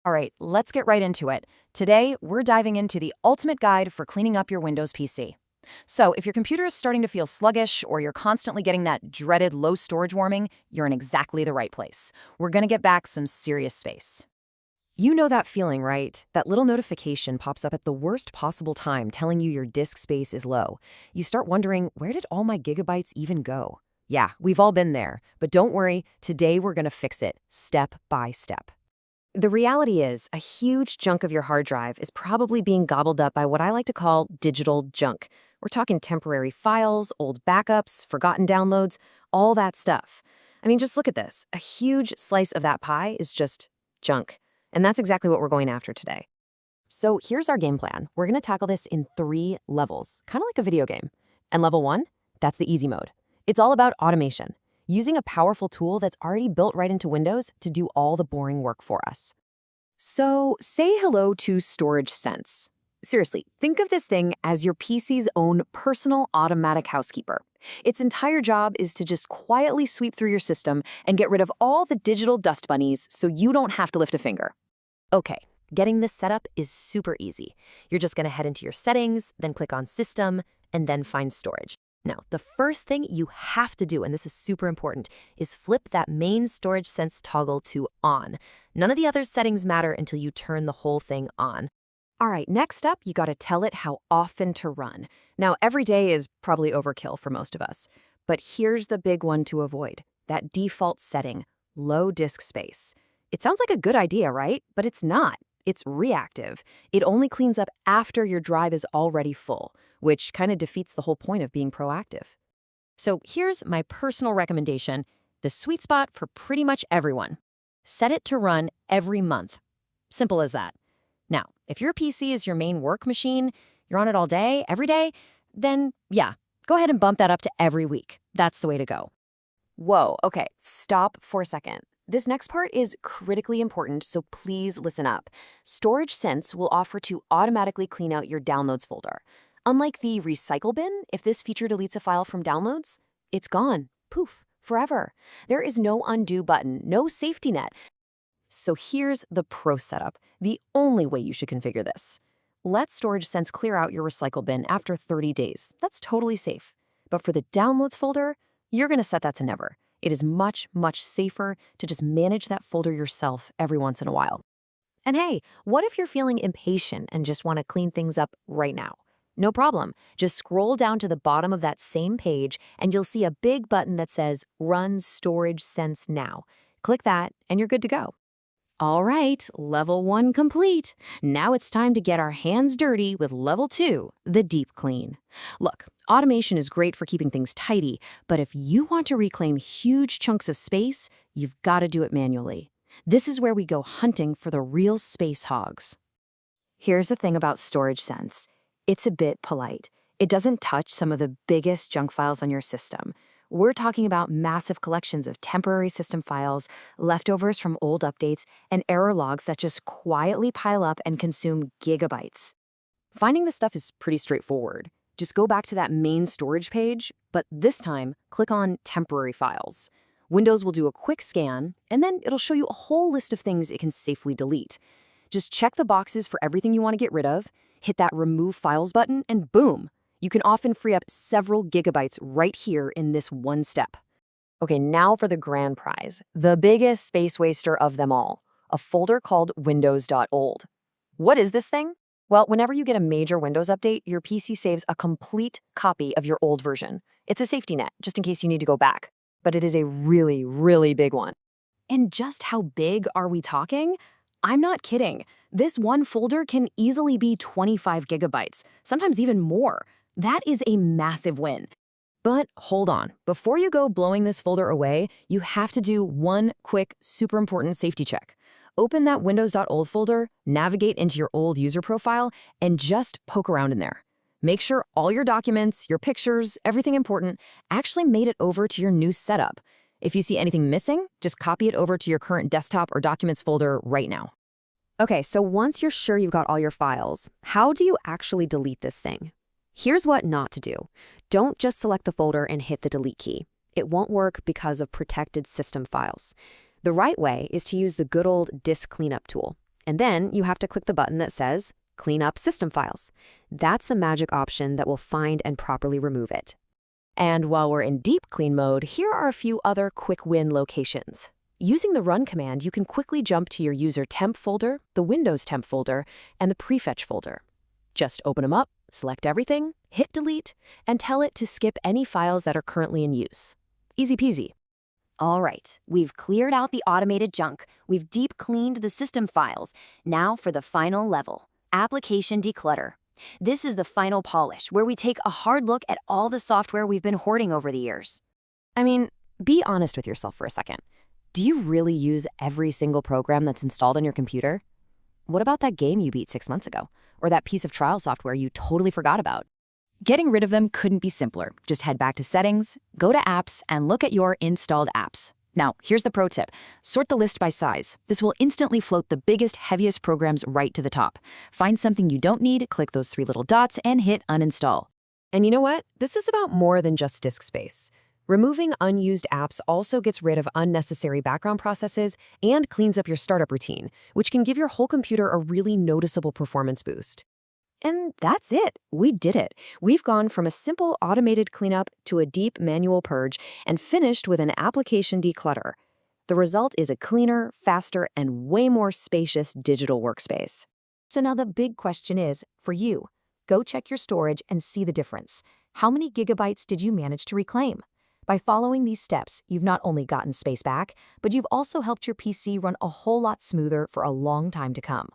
All right, let's get right into it. Today, we're diving into the ultimate guide for cleaning up your Windows PC. So, if your computer is starting to feel sluggish or you're constantly getting that dreaded low storage warning, you're in exactly the right place. We're going to get back some serious space. You know that feeling, right? That little notification pops up at the worst possible time telling you your disk space is low. You start wondering, where did all my gigabytes even go? Yeah, we've all been there. But don't worry, today we're going to fix it, step by step. The reality is, a huge chunk of your hard drive is probably being gobbled up by what I like to call digital junk. We're talking temporary files, old backups, forgotten downloads, all that stuff. I mean, just look at this. A huge slice of that pie is just junk. And that's exactly what we're going after today. So here's our game plan. We're going to tackle this in 3 levels, kind of like a video game. And level 1, that's the easy mode. It's all about automation, using a powerful tool that's already built right into Windows to do all the boring work for us. So say hello to Storage Sense. Seriously, think of this thing as your PC's own personal automatic housekeeper. Its entire job is to just quietly sweep through your system and get rid of all the digital dust bunnies so you don't have to lift a finger. Okay, getting this set up is super easy. You're just going to head into your settings, then click on System, and then find Storage. Now, the first thing you have to do, and this is super important, is flip that main Storage Sense toggle to On. None of the other settings matter until you turn the whole thing on. All right, next up, you got to tell it how often to run. Now, every day is probably overkill for most of us, but here's the big one to avoid, that default setting, low disk space. It sounds like a good idea, right? But it's not. It's reactive. It only cleans up after your drive is already full, which kind of defeats the whole point of being proactive. So here's my personal recommendation, the sweet spot for pretty much everyone. Set it to run every month. Simple as that. Now, if your PC is your main work machine, you're on it all day, every day, then yeah, go ahead and bump that up to every week. That's the way to go. Whoa, okay, stop for a second. This next part is critically important, so please listen up. Storage Sense will offer to automatically clean out your downloads folder. Unlike the recycle bin, if this feature deletes a file from downloads, it's gone. Poof, forever. There is no undo button, no safety net. So here's the pro setup, the only way you should configure this. Let Storage Sense clear out your recycle bin after 30 days. That's totally safe. But for the downloads folder, you're going to set that to never. It is much, much safer to just manage that folder yourself every once in a while. And hey, what if you're feeling impatient and just want to clean things up right now? No problem. Just scroll down to the bottom of that same page and you'll see a big button that says Run Storage Sense Now. Click that and you're good to go. All right, level 1 complete. Now it's time to get our hands dirty with level 2, the deep clean. Look, automation is great for keeping things tidy, but if you want to reclaim huge chunks of space, you've got to do it manually. This is where we go hunting for the real space hogs. Here's the thing about Storage Sense. It's a bit polite. It doesn't touch some of the biggest junk files on your system. We're talking about massive collections of temporary system files, leftovers from old updates, and error logs that just quietly pile up and consume gigabytes. Finding this stuff is pretty straightforward. Just go back to that main storage page, but this time, click on Temporary Files. Windows will do a quick scan, and then it'll show you a whole list of things it can safely delete. Just check the boxes for everything you want to get rid of, hit that Remove Files button, and boom! You can often free up several gigabytes right here in this one step. Okay, now for the grand prize, the biggest space waster of them all, a folder called Windows.old. What is this thing? Well, whenever you get a major Windows update, your PC saves a complete copy of your old version. It's a safety net, just in case you need to go back. But it is a really, really big one. And just how big are we talking? I'm not kidding. This one folder can easily be 25 gigabytes, sometimes even more. That is a massive win. But hold on, before you go blowing this folder away, you have to do one quick, super important safety check. Open that Windows.old folder, navigate into your old user profile, and just poke around in there. Make sure all your documents, your pictures, everything important actually made it over to your new setup. If you see anything missing, just copy it over to your current desktop or documents folder right now. Okay, so once you're sure you've got all your files, how do you actually delete this thing? Here's what not to do. Don't just select the folder and hit the delete key. It won't work because of protected system files. The right way is to use the good old disk cleanup tool. And then you have to click the button that says Clean Up System Files. That's the magic option that will find and properly remove it. And while we're in deep clean mode, here are a few other quick win locations. Using the run command, you can quickly jump to your user temp folder, the Windows temp folder, and the prefetch folder. Just open them up, select everything, hit delete, and tell it to skip any files that are currently in use. Easy peasy. All right, we've cleared out the automated junk. We've deep cleaned the system files. Now for the final level, application declutter. This is the final polish, where we take a hard look at all the software we've been hoarding over the years. I mean, be honest with yourself for a second. Do you really use every single program that's installed on your computer? What about that game you beat 6 months ago? Or that piece of trial software you totally forgot about? Getting rid of them couldn't be simpler. Just head back to Settings, go to Apps, and look at your installed apps. Now, here's the pro tip. Sort the list by size. This will instantly float the biggest, heaviest programs right to the top. Find something you don't need, click those 3 little dots, and hit Uninstall. And you know what? This is about more than just disk space. Removing unused apps also gets rid of unnecessary background processes and cleans up your startup routine, which can give your whole computer a really noticeable performance boost. And that's it. We did it. We've gone from a simple automated cleanup to a deep manual purge and finished with an application declutter. The result is a cleaner, faster, and way more spacious digital workspace. So now the big question is, for you, go check your storage and see the difference. How many gigabytes did you manage to reclaim? By following these steps, you've not only gotten space back, but you've also helped your PC run a whole lot smoother for a long time to come.